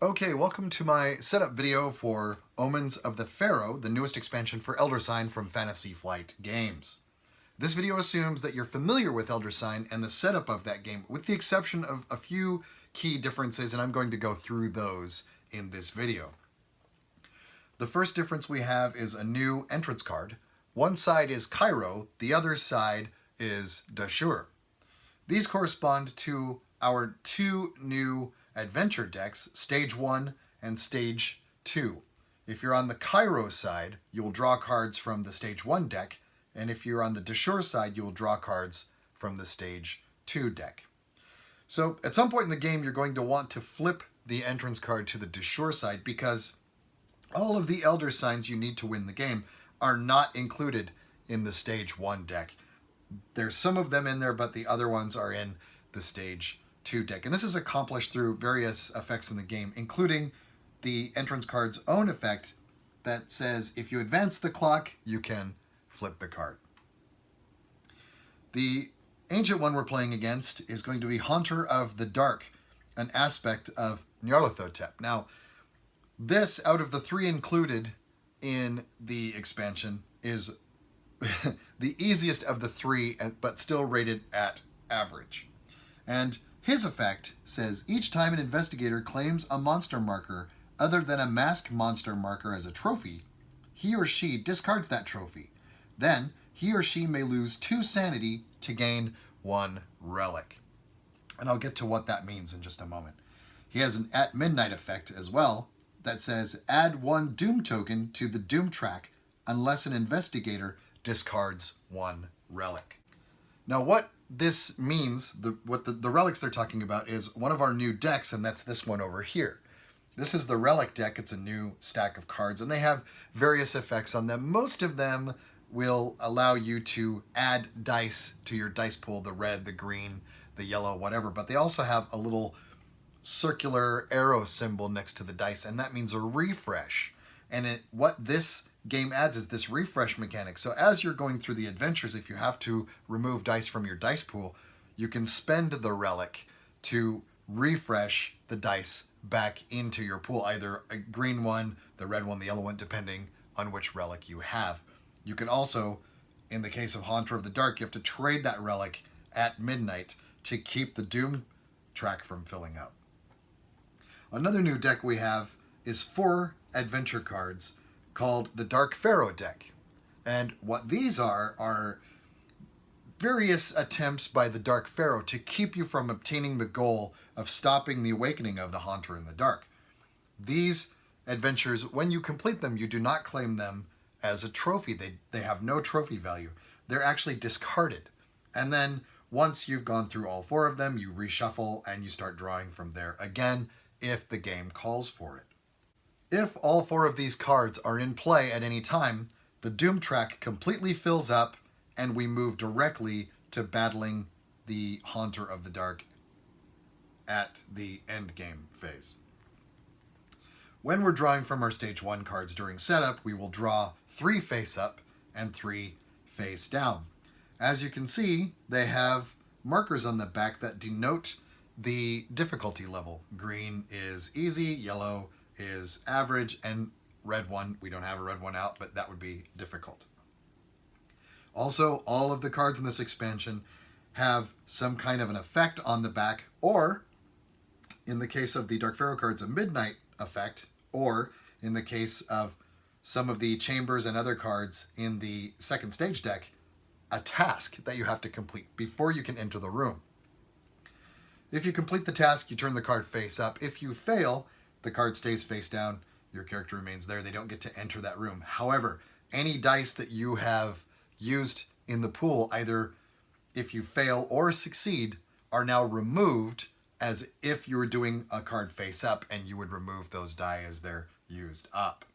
Okay, welcome to my setup video for Omens of the Pharaoh, the newest expansion for Elder Sign from Fantasy Flight Games. This video assumes that you're familiar with Elder Sign and the setup of that game, with the exception of a few key differences, and I'm going to go through those in this video. The first difference we have is a new entrance card. One side is Cairo, the other side is Dashur. These correspond to our two new adventure decks, Stage 1 and Stage 2. If you're on the Cairo side, you'll draw cards from the Stage 1 deck, and if you're on the Dashur side, you will draw cards from the Stage 2 deck. So at some point in the game, you're going to want to flip the entrance card to the Dashur side because all of the Elder Signs you need to win the game are not included in the Stage 1 deck. There's some of them in there, but the other ones are in the Stage 2 deck. And this is accomplished through various effects in the game, including the entrance card's own effect that says if you advance the clock, you can flip the card. The ancient one we're playing against is going to be Haunter of the Dark, an aspect of Nyarlathotep. Now, this, out of the three included in the expansion, is the easiest of the three, but still rated at average. And his effect says, each time an investigator claims a monster marker other than a masked monster marker as a trophy, he or she discards that trophy. Then, he or she may lose 2 sanity to gain 1 relic. And I'll get to what that means in just a moment. He has an at midnight effect as well that says, add 1 doom token to the doom track unless an investigator discards 1 relic. Now what this means, the relics they're talking about, is one of our new decks, and that's this one over here. This is the relic deck. It's a new stack of cards, and they have various effects on them. Most of them will allow you to add dice to your dice pool, the red, the green, the yellow, whatever, but they also have a little circular arrow symbol next to the dice, and that means a refresh. And what this game adds is this refresh mechanic. So as you're going through the adventures, if you have to remove dice from your dice pool, you can spend the relic to refresh the dice back into your pool, either a green one, the red one, the yellow one, depending on which relic you have. You can also, in the case of Haunter of the Dark, you have to trade that relic at midnight to keep the doom track from filling up. Another new deck we have is 4 adventure cards called the Dark Pharaoh deck. And what these are various attempts by the Dark Pharaoh to keep you from obtaining the goal of stopping the awakening of the Haunter in the Dark. These adventures, when you complete them, you do not claim them as a trophy. They have no trophy value. They're actually discarded. And then once you've gone through all 4 of them, you reshuffle and you start drawing from there again if the game calls for it. If all 4 of these cards are in play at any time, the doom track completely fills up and we move directly to battling the Haunter of the Dark at the end game phase. When we're drawing from our Stage 1 cards during setup, we will draw 3 face up and 3 face down. As you can see, they have markers on the back that denote the difficulty level. Green is easy, yellow is average, and red one, we don't have a red one out, but that would be difficult. Also, all of the cards in this expansion have some kind of an effect on the back, or in the case of the Dark Pharaoh cards, a midnight effect, or in the case of some of the chambers and other cards in the second stage deck, a task that you have to complete before you can enter the room. If you complete the task, you turn the card face up. If you fail, the card stays face down, your character remains there, they don't get to enter that room. However, any dice that you have used in the pool, either if you fail or succeed, are now removed as if you were doing a card face up, and you would remove those die as they're used up.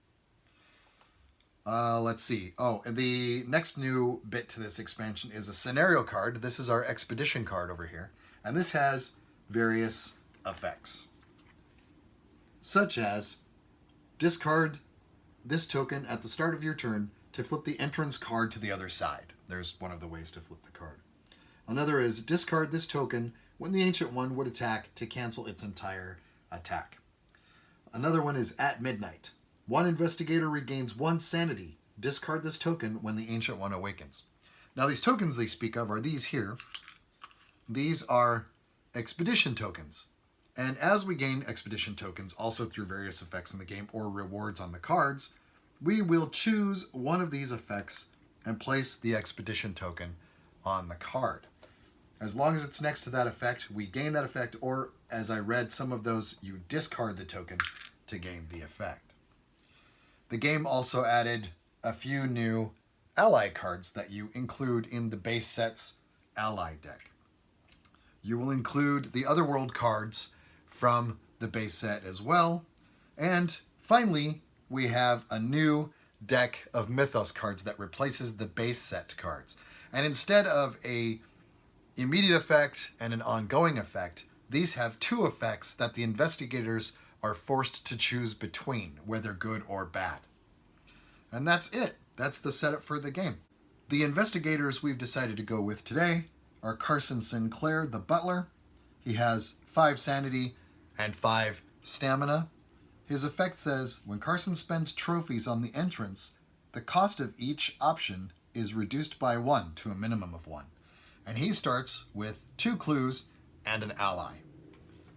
Let's see. Oh, and the next new bit to this expansion is a scenario card. This is our expedition card over here, and this has various effects, such as discard this token at the start of your turn to flip the entrance card to the other side. There's one of the ways to flip the card. Another is discard this token when the Ancient One would attack to cancel its entire attack. Another one is At Midnight. One investigator regains 1 sanity. Discard this token when the Ancient One awakens. Now these tokens they speak of are these here. These are expedition tokens. And as we gain expedition tokens, also through various effects in the game or rewards on the cards, we will choose one of these effects and place the expedition token on the card. As long as it's next to that effect, we gain that effect, or as I read some of those, you discard the token to gain the effect. The game also added a few new ally cards that you include in the base set's ally deck. You will include the Otherworld cards from the base set as well. And finally, we have a new deck of Mythos cards that replaces the base set cards. And instead of a immediate effect and an ongoing effect, these have 2 effects that the investigators are forced to choose between, whether good or bad. And that's it. That's the setup for the game. The investigators we've decided to go with today are Carson Sinclair, the butler. He has 5 sanity and 5 stamina. His effect says, when Carson spends trophies on the entrance, the cost of each option is reduced by 1 to a minimum of 1. And he starts with 2 clues and an ally.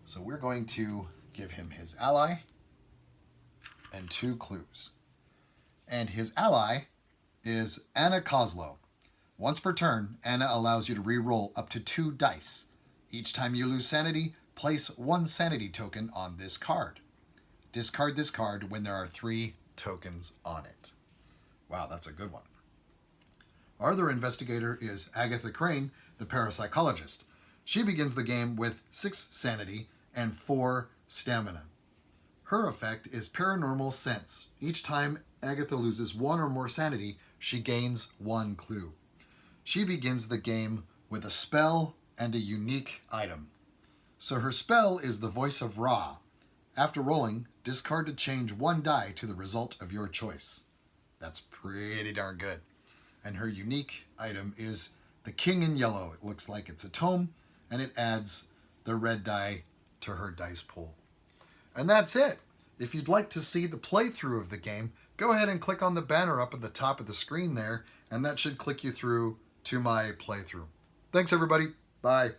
So we're going to give him his ally and 2 clues. And his ally is Anna Kozlow. Once per turn, Anna allows you to re-roll up to 2 dice. Each time you lose sanity, place 1 sanity token on this card. Discard this card when there are 3 tokens on it. Wow, that's a good one. Our other investigator is Agatha Crane, the parapsychologist. She begins the game with 6 sanity and 4 stamina. Her effect is Paranormal Sense. Each time Agatha loses 1 or more sanity, she gains 1 clue. She begins the game with a spell and a unique item. So her spell is the Voice of Ra. After rolling, discard to change 1 die to the result of your choice. That's pretty darn good. And her unique item is the King in Yellow. It looks like it's a tome, and it adds the red die to her dice pool. And that's it. If you'd like to see the playthrough of the game, go ahead and click on the banner up at the top of the screen there, and that should click you through to my playthrough. Thanks, everybody. Bye.